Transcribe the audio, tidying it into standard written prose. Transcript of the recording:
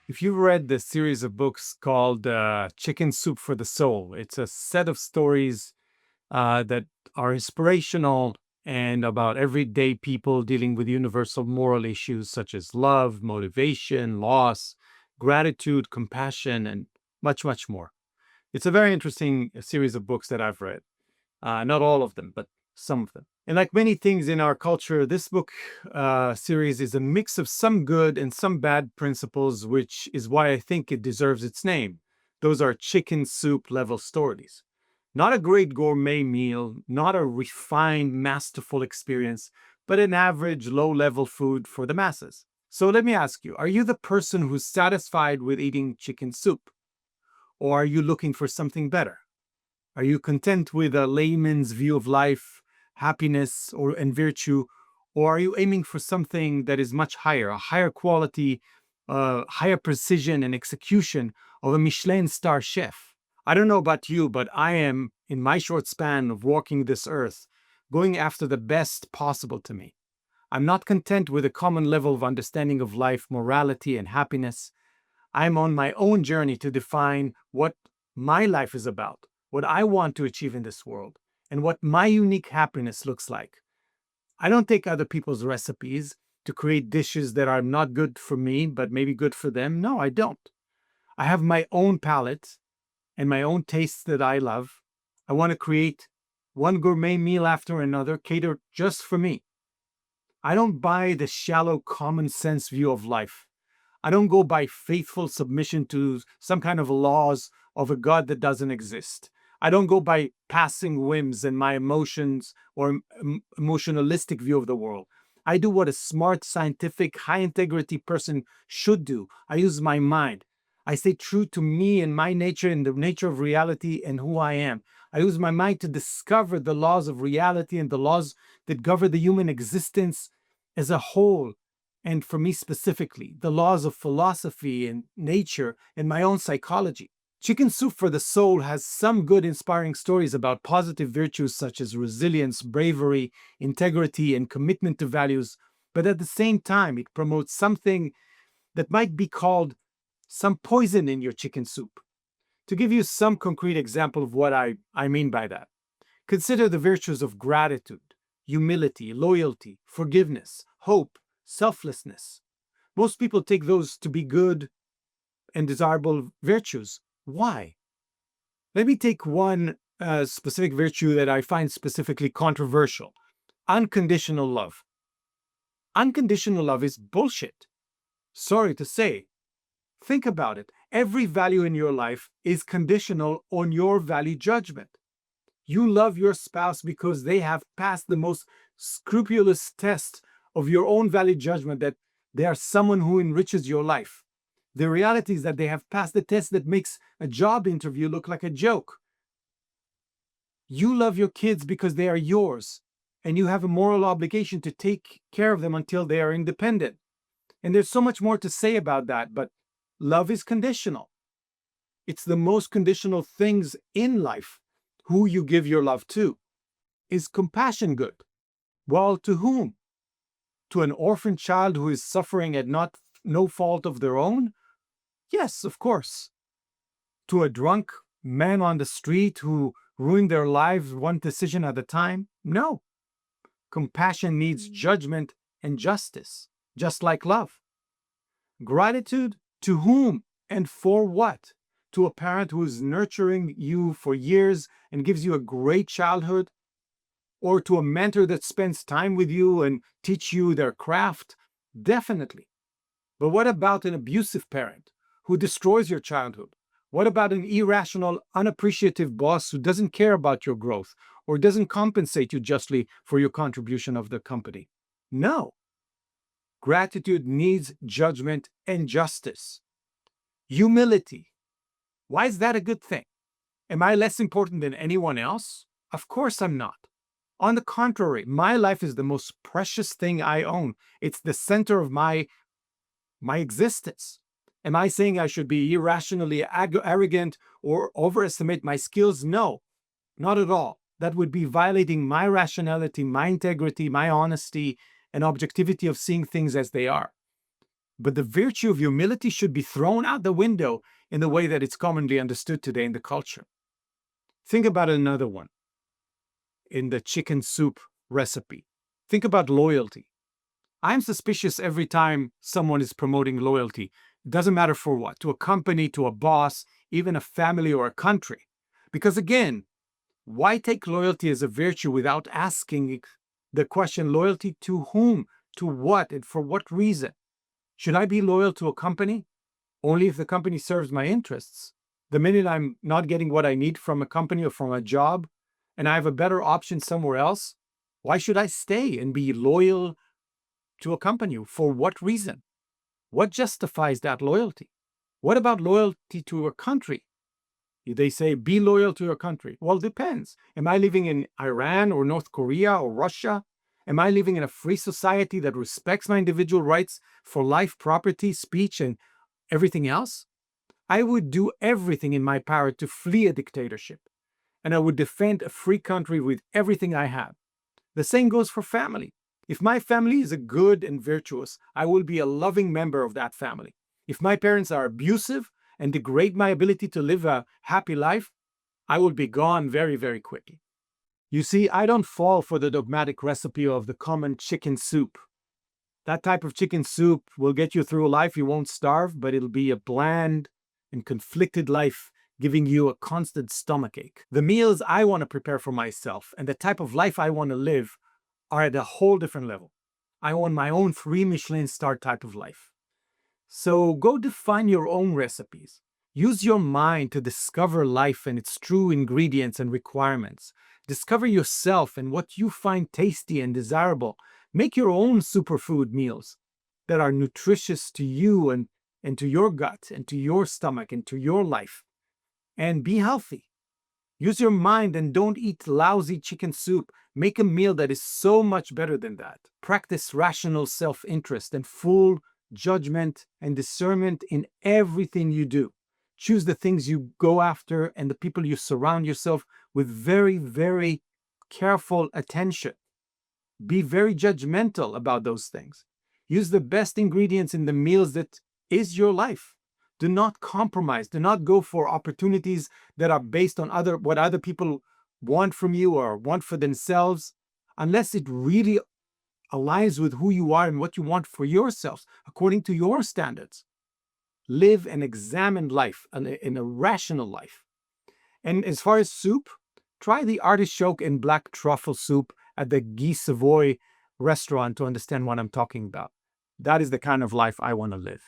If you've read the series of books called Chicken Soup for the Soul, it's a set of stories that are inspirational and about everyday people dealing with universal moral issues such as love, motivation, loss, gratitude, compassion, and much, much more. It's a very interesting series of books that I've read. Not all of them, but some of them. And like many things in our culture, this book series is a mix of some good and some bad principles, which is why I think it deserves its name. Those are chicken soup level stories. Not a great gourmet meal, not a refined, masterful experience, but an average, low level food for the masses. So let me ask you, are you the person who's satisfied with eating chicken soup? Or are you looking for something better? Are you content with a layman's view of life, happiness, and virtue, or are you aiming for something that is much higher, a higher quality, higher precision and execution of a Michelin star chef? I don't know about you, but I am, in my short span of walking this earth, going after the best possible to me. I'm not content with a common level of understanding of life, morality, and happiness. I'm on my own journey to define what my life is about, what I want to achieve in this world, and what my unique happiness looks like. I don't take other people's recipes to create dishes that are not good for me, but maybe good for them. No, I don't. I have my own palate and my own tastes that I love. I want to create one gourmet meal after another, catered just for me. I don't buy the shallow common sense view of life. I don't go by faithful submission to some kind of laws of a God that doesn't exist. I don't go by passing whims and my emotions or emotionalistic view of the world. I do what a smart, scientific, high integrity person should do. I use my mind. I stay true to me and my nature and the nature of reality and who I am. I use my mind to discover the laws of reality and the laws that govern the human existence as a whole, and for me specifically, the laws of philosophy and nature and my own psychology. Chicken Soup for the Soul has some good, inspiring stories about positive virtues such as resilience, bravery, integrity, and commitment to values, but at the same time, it promotes something that might be called some poison in your chicken soup. To give you some concrete example of what I mean by that, consider the virtues of gratitude, humility, loyalty, forgiveness, hope, selflessness. Most people take those to be good and desirable virtues. Why? Let me take one specific virtue that I find specifically controversial: unconditional love. Unconditional love is bullshit. Sorry to say. Think about it. Every value in your life is conditional on your value judgment. You love your spouse because they have passed the most scrupulous test of your own value judgment that they are someone who enriches your life. The reality is that they have passed the test that makes a job interview look like a joke. You love your kids because they are yours, and you have a moral obligation to take care of them until they are independent. And there's so much more to say about that, but love is conditional. It's the most conditional things in life. Who you give your love to. Is compassion good? Well, to whom? To an orphan child who is suffering at no fault of their own? Yes, of course. To a drunk man on the street who ruined their lives one decision at a time? No. Compassion needs judgment and justice, just like love. Gratitude? To whom and for what? To a parent who is nurturing you for years and gives you a great childhood? Or to a mentor that spends time with you and teach you their craft? Definitely. But what about an abusive parent who destroys your childhood? What about an irrational, unappreciative boss who doesn't care about your growth or doesn't compensate you justly for your contribution of the company? No. Gratitude needs judgment and justice. Humility. Why is that a good thing? Am I less important than anyone else? Of course I'm not. On the contrary, my life is the most precious thing I own. It's the center of my existence. Am I saying I should be irrationally arrogant or overestimate my skills? No, not at all. That would be violating my rationality, my integrity, my honesty, and objectivity of seeing things as they are. But the virtue of humility should be thrown out the window in the way that it's commonly understood today in the culture. Think about another one in the chicken soup recipe. Think about loyalty. I'm suspicious every time someone is promoting loyalty. It doesn't matter for what, to a company, to a boss, even a family or a country. Because again, why take loyalty as a virtue without asking the question, loyalty to whom, to what, and for what reason? Should I be loyal to a company? Only if the company serves my interests. The minute I'm not getting what I need from a company or from a job, and I have a better option somewhere else, why should I stay and be loyal to a company? For what reason? What justifies that loyalty? What about loyalty to a country? They say, be loyal to your country. Well, it depends. Am I living in Iran or North Korea or Russia? Am I living in a free society that respects my individual rights for life, property, speech, and everything else? I would do everything in my power to flee a dictatorship, and I would defend a free country with everything I have. The same goes for family. If my family is good and virtuous, I will be a loving member of that family. If my parents are abusive and degrade my ability to live a happy life, I will be gone very, very quickly. You see, I don't fall for the dogmatic recipe of the common chicken soup. That type of chicken soup will get you through life. You won't starve, but it'll be a bland and conflicted life, giving you a constant stomachache. The meals I want to prepare for myself and the type of life I want to live are at a whole different level. I want my own 3 Michelin star type of life. So go define your own recipes. Use your mind to discover life and its true ingredients and requirements. Discover yourself and what you find tasty and desirable. Make your own superfood meals that are nutritious to you and to your gut and to your stomach and to your life. And be healthy. Use your mind and don't eat lousy chicken soup. Make a meal that is so much better than that. Practice rational self-interest and full judgment and discernment in everything you do. Choose the things you go after and the people you surround yourself with very, very careful attention. Be very judgmental about those things. Use the best ingredients in the meals that is your life. Do not compromise. Do not go for opportunities that are based on what other people want from you or want for themselves, unless it really aligns with who you are and what you want for yourselves, according to your standards. Live an examined life, in a rational life. And as far as soup, try the artichoke and black truffle soup at the Guy Savoy restaurant to understand what I'm talking about. That is the kind of life I want to live.